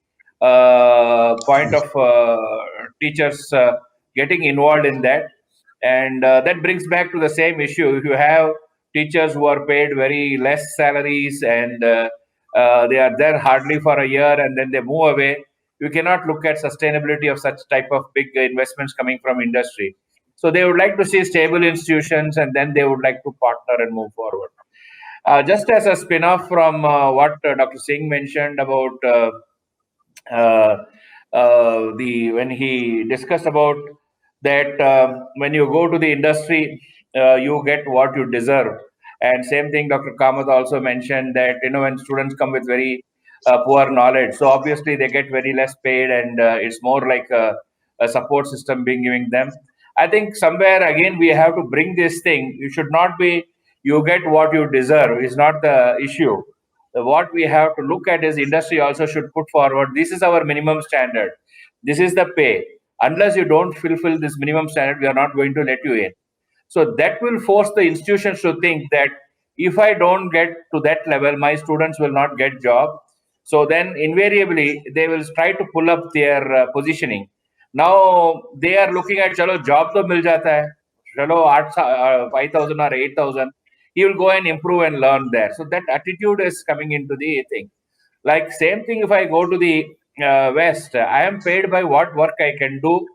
point of teachers getting involved in that. And that brings back to the same issue. If you have teachers who are paid very less salaries, and they are there hardly for a year and then they move away, you cannot look at sustainability of such type of big investments coming from industry. So they would like to see stable institutions, and then they would like to partner and move forward. Just as a spin-off from what Dr. Singh mentioned about uh, the when he discussed about that when you go to the industry, you get what you deserve. And same thing, Dr. Kamat also mentioned that when students come with very poor knowledge, so obviously they get very less paid, and it's more like a support system being giving them. I think somewhere again we have to bring this thing. You should not be you get what you deserve is not the issue. What we have to look at is industry also should put forward, this is our minimum standard, this is the pay. Unless you don't fulfill this minimum standard, we are not going to let you in. So that will force the institutions to think that if I don't get to that level, my students will not get job. So then invariably they will try to pull up their positioning. Now they are looking at, chalo job to mil jata hai, chalo 5,000 or 8,000, he will go and improve and learn there. So that attitude is coming into the thing. Like same thing, if I go to the West, I am paid by what work I can do,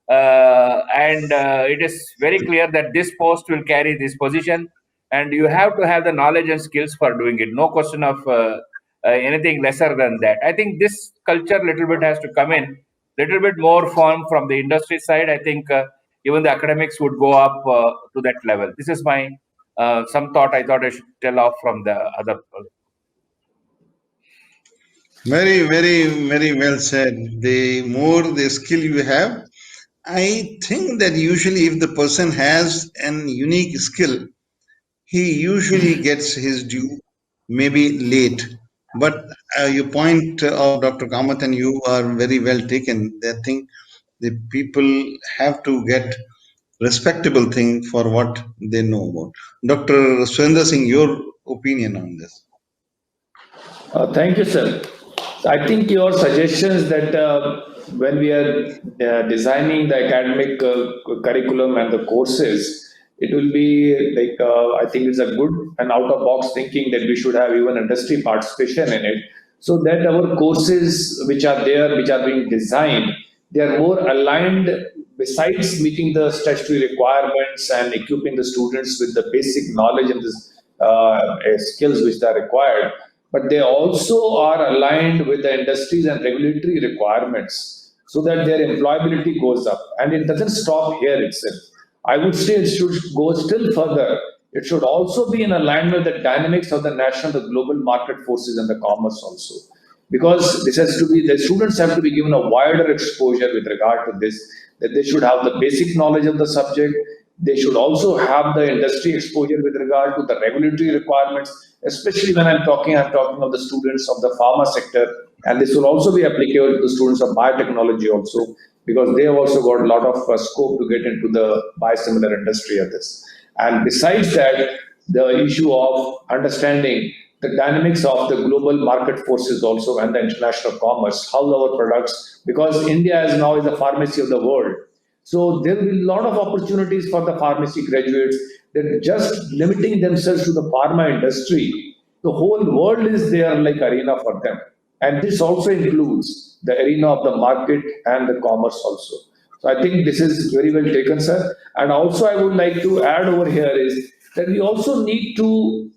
and it is very clear that this post will carry this position, and you have to have the knowledge and skills for doing it. No question of anything lesser than that. I think this culture little bit has to come in, little bit more firm from the industry side. I think even the academics would go up to that level. This is my some thought. I thought I should tell off from the other. Very, very, very well said. The more the skill you have, I think that usually if the person has an unique skill, he usually gets his due, maybe late. But your point of Dr. Kamath and you are very well taken. I think the people have to get respectable thing for what they know about. Dr. Surinder Singh, your opinion on this? Thank you, sir. I think your suggestions that when we are designing the academic curriculum and the courses, it will be like, I think it's a good and out of box thinking that we should have even industry participation in it, so that our courses which are there, which are being designed, they are more aligned, besides meeting the statutory requirements and equipping the students with the basic knowledge and the skills which are required, but they also are aligned with the industries and regulatory requirements, so that their employability goes up. And it doesn't stop here itself. I would say it should go still further. It should also be in alignment with the dynamics of the national, the global market forces and the commerce also. Because this has to be, the students have to be given a wider exposure with regard to this, that they should have the basic knowledge of the subject, They should also have the industry exposure with regard to the regulatory requirements, especially when I'm talking of the students of the pharma sector, and this will also be applicable to the students of biotechnology also, because they have also got a lot of scope to get into the biosimilar industry of this. And besides that, the issue of understanding the dynamics of the global market forces also and the international commerce, how our products, because India is now is the pharmacy of the world. So there will be a lot of opportunities for the pharmacy graduates that just limiting themselves to the pharma industry, the whole world is there like arena for them. And this also includes the arena of the market and the commerce also. So I think this is very well taken, sir. And also I would like to add over here is that we also need to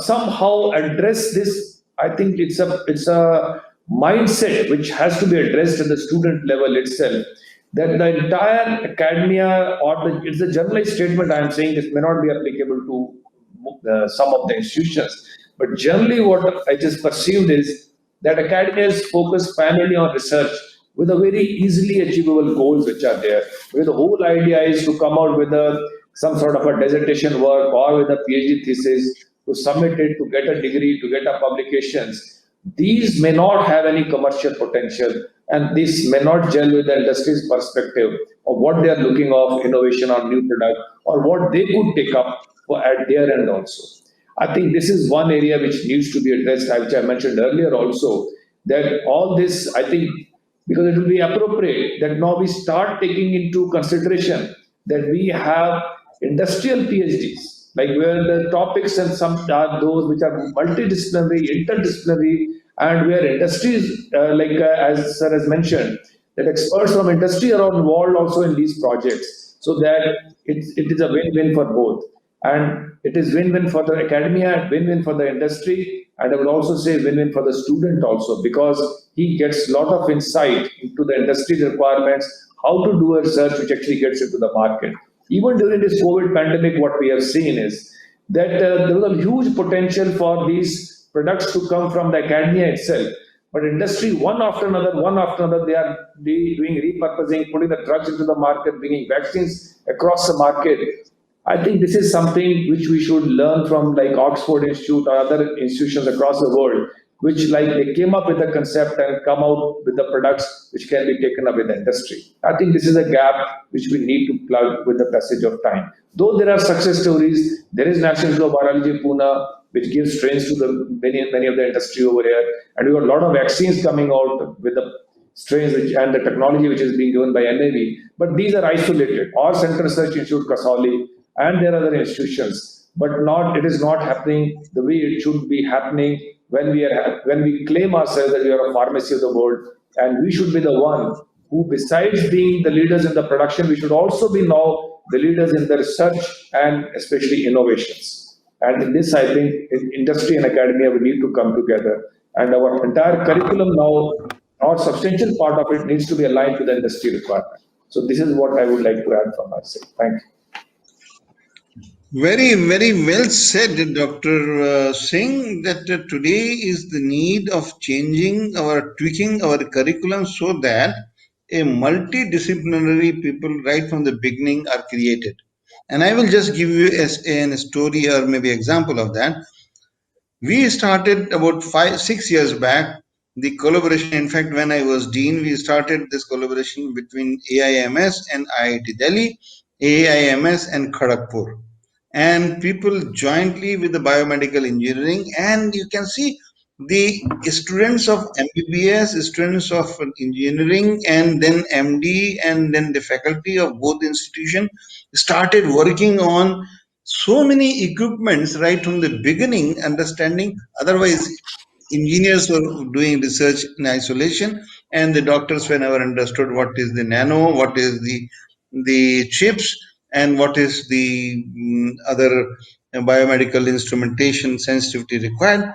somehow address this. I think it's a mindset which has to be addressed at the student level itself. That the entire academia, or it's a generalized statement I am saying, this may not be applicable to some of the institutions, but generally what I just perceived is that academia is focused primarily on research with a very easily achievable goals which are there. Where the whole idea is to come out with some sort of a dissertation work or with a PhD thesis, to submit it, to get a degree, to get a publications. These may not have any commercial potential, and this may not gel with the industry's perspective of what they are looking of innovation or new product or what they could take up at their end also. I think this is one area which needs to be addressed, which I mentioned earlier also, that all this, I think, because it will be appropriate that now we start taking into consideration that we have industrial PhDs, like where the topics and some are those which are multidisciplinary, interdisciplinary, and where industries, as sir has mentioned, that experts from industry are involved also in these projects, so that it is a win-win for both. And it is win-win for the academia, win-win for the industry, and I would also say win-win for the student also, because he gets a lot of insight into the industry requirements, how to do a research which actually gets into the market. Even during this COVID pandemic, what we have seen is that there was a huge potential for these products to come from the academia itself. But industry, one after another, they are doing repurposing, putting the drugs into the market, bringing vaccines across the market. I think this is something which we should learn from like Oxford Institute or other institutions across the world, which like they came up with a concept and come out with the products which can be taken up with the industry. I think this is a gap which we need to plug with the passage of time. Though there are success stories, there is National Institute of Virology Pune, which gives trains to the many of the industry over here, and we got a lot of vaccines coming out with the strains and the technology which is being given by NAV. But these are isolated. Or Central Research Institute Kasoli and there are other institutions, but not it is not happening the way it should be happening when we claim ourselves that we are a pharmacy of the world, and we should be the one who, besides being the leaders in the production, we should also be now the leaders in the research and especially innovations. And in this, I think industry and academia will need to come together, and our entire curriculum now, or substantial part of it, needs to be aligned to the industry requirement. So this is what I would like to add from my side. Thank you. Very, very well said, Dr. Singh, that today is the need of changing or tweaking our curriculum so that a multidisciplinary people right from the beginning are created. And I will just give you a story or maybe example of that. We started about 6 years back the collaboration. In fact, when I was dean, we started this collaboration between AIIMS and IIT Delhi, AIIMS and Kharagpur, and people jointly with the biomedical engineering. And you can see the students of MBBS, students of engineering, and then MD, and then the faculty of both institutions started working on so many equipments right from the beginning, understanding. Otherwise, engineers were doing research in isolation, and the doctors were never understood what is the nano, what is the chips, and what is the other biomedical instrumentation sensitivity required.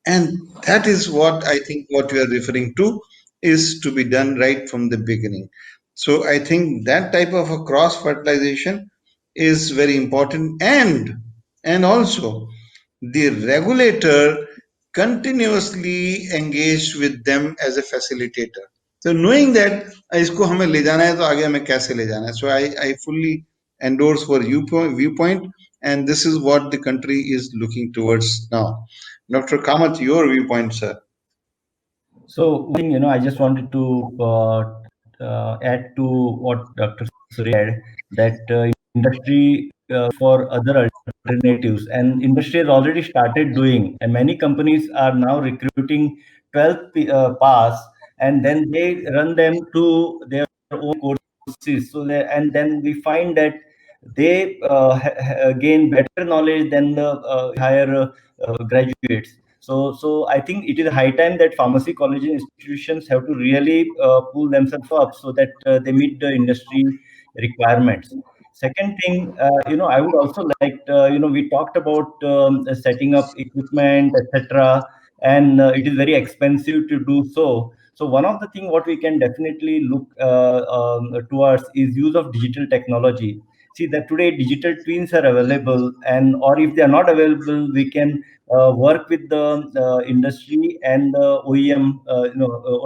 And that is what I think what we are referring to is to be done right from the beginning. So I think that type of a cross fertilization is very important, and also the regulator continuously engaged with them as a facilitator. So knowing that इसको हमें ले जाना है तो आगे हमें कैसे ले जाना है. So I fully endorse for viewpoint, and this is what the country is looking towards now. Dr. Kamat, your viewpoint, sir. So, one thing, I just wanted to add to what Dr. Suresh said, that industry for other alternatives, and industry has already started doing, and many companies are now recruiting 12th pass, and then they run them to their own courses. So, and then we find that they gain better knowledge than the higher graduates. So I think it is high time that pharmacy college institutions have to really pull themselves up so that they meet the industry requirements. Second thing, I would also like, we talked about setting up equipment, etc., and it is very expensive to do so. So one of the things what we can definitely look towards is use of digital technology. See that today digital twins are available, and or if they are not available, we can work with the industry and the OEM,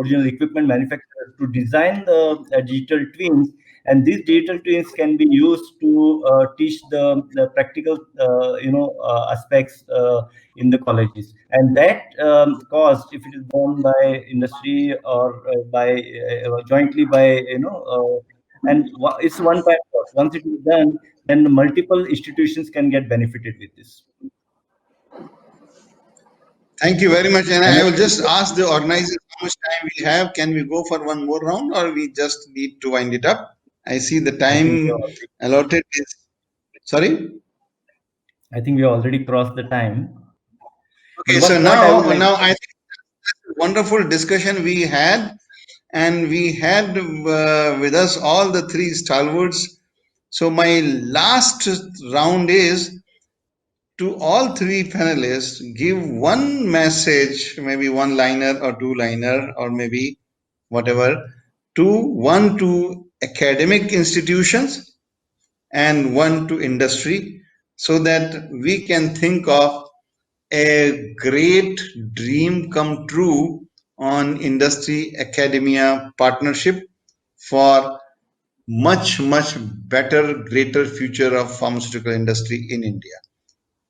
original equipment manufacturer, to design the digital twins, and these digital twins can be used to teach the practical, aspects in the colleges. And that cost, if it is done by industry or by jointly by and it's one time cost. Once it is done, then multiple institutions can get benefited with this. Thank you very much. And And I will just ask the organizers how much time we have. Can we go for one more round, or we just need to wind it up? I see the I think we time allotted is, sorry? I think we already crossed the time. Okay, But so what I would like now I think wonderful discussion we had, and we had with us all the three stalwarts. So my last round is to all three panelists, give one message, maybe one liner or two liner or maybe whatever, to academic institutions and one to industry, so that we can think of a great dream come true on industry academia partnership for much better, greater future of pharmaceutical industry in India.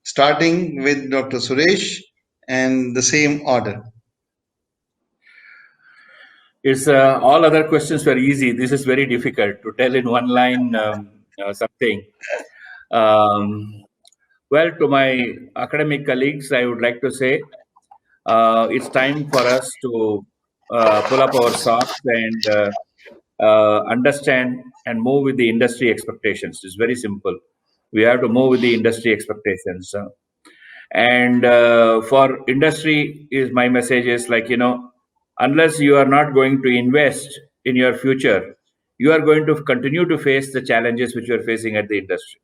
Starting with Dr. Suresh and the same order. It's all other questions were easy. This is very difficult to tell in one line something. Um, well, to my academic colleagues, I would like to say it's time for us to pull up our socks and understand and move with the industry expectations. It's very simple. We have to move with the industry expectations. And for industry, is my message is like, unless you are not going to invest in your future, you are going to continue to face the challenges which you are facing at the industry,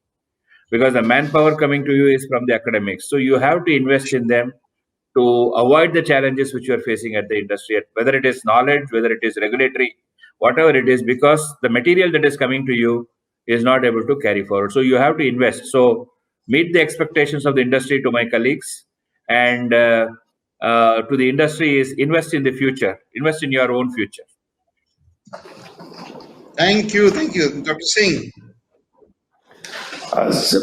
because the manpower coming to you is from the academics. So you have to invest in them to avoid the challenges which you are facing at the industry, whether it is knowledge, whether it is regulatory, whatever it is, because the material that is coming to you is not able to carry forward. So you have to invest. So meet the expectations of the industry, to my colleagues, and to the industry is invest in the future, invest in your own future. Thank you, Dr. Singh. So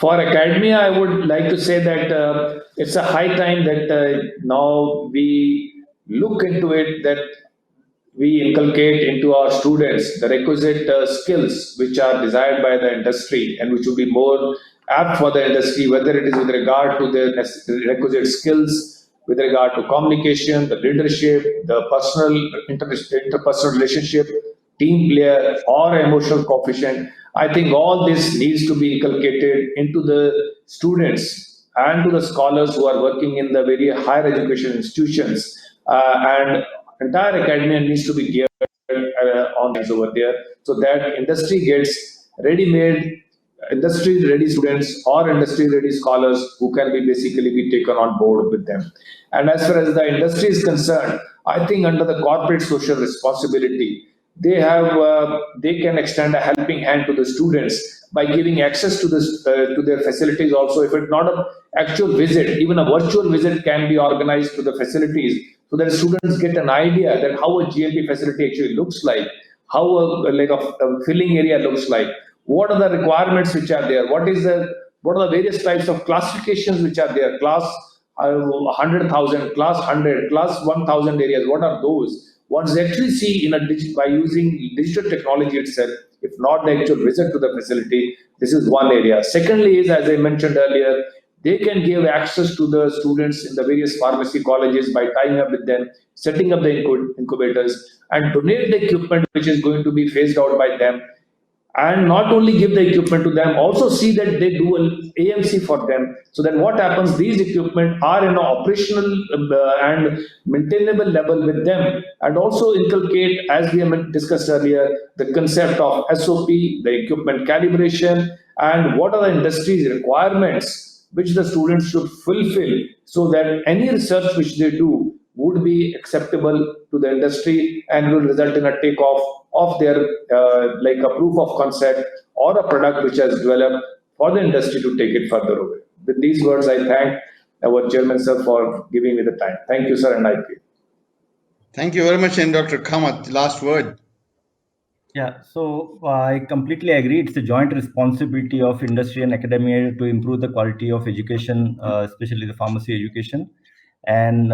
for academia, I would like to say that it's a high time that now we look into it, that we inculcate into our students the requisite skills which are desired by the industry and which will be more apt for the industry, whether it is with regard to the requisite skills, with regard to communication, the leadership, the personal interpersonal relationship, team player, or emotional coefficient. I think all this needs to be inculcated into the students and to the scholars who are working in the very higher education institutions, and entire academia needs to be geared on these over there, so that industry gets ready-made, industry-ready students or industry-ready scholars who can be basically be taken on board with them. And as far as the industry is concerned, I think under the corporate social responsibility, they can extend a helping hand to the students by giving access to this to their facilities also. If it's not an actual visit, even a virtual visit can be organized to the facilities, so that students get an idea that how a GMP facility actually looks like, how a filling area looks like, what are the requirements which are there, what are the various types of classifications which are there, class 100,000, class 100, class 1,000 areas, what are those? Once they actually see by using digital technology itself, if not the actual visit to the facility, this is one area. Secondly is, as I mentioned earlier, they can give access to the students in the various pharmacy colleges by tying up with them, setting up the incubators, and donate the equipment which is going to be phased out by them, and not only give the equipment to them, also see that they do an AMC for them. So then what happens, these equipment are in an operational and maintainable level with them, and also inculcate, as we have discussed earlier, the concept of SOP, the equipment calibration, and what are the industry's requirements which the students should fulfill, so that any research which they do would be acceptable to the industry and will result in a takeoff of their like a proof of concept or a product which has developed for the industry to take it further away. With these words, I thank our chairman, sir, for giving me the time. Thank you, sir, and I pay. Thank you very much. And Dr. Kamat, last word. Yeah, so I completely agree. It's a joint responsibility of industry and academia to improve the quality of education, especially the pharmacy education. And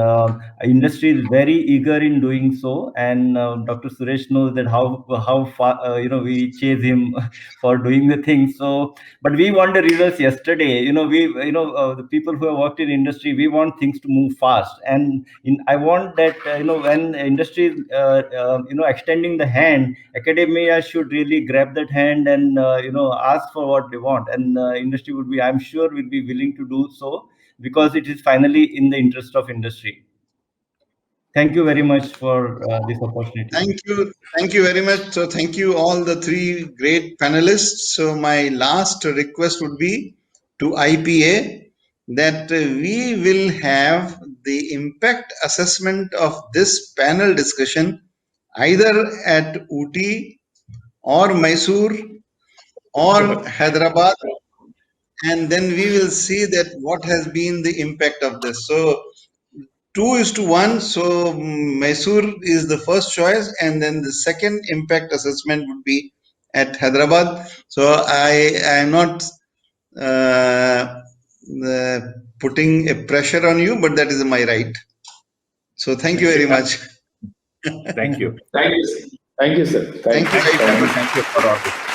industry is very eager in doing so. And Dr. Suresh knows that how far we chase him for doing the things. So, but we want the results yesterday. The people who have worked in industry, we want things to move fast. And I want that when industry is extending the hand, academia should really grab that hand and ask for what they want, and industry would be, I'm sure, will be willing to do so, because it is finally in the interest of industry. Thank you very much for this opportunity. Thank you very much. So thank you all the three great panelists. So my last request would be to IPA that we will have the impact assessment of this panel discussion either at Ooty or Mysuru or Hyderabad, and then we will see that what has been the impact of this. So 2:1, so Mysuru is the first choice, and then the second impact assessment would be at Hyderabad. So I am not putting a pressure on you, but that is my right. So thank you very much. Thank you. Thank you, sir. Thank you, sir. Thank you. Thank you for all this.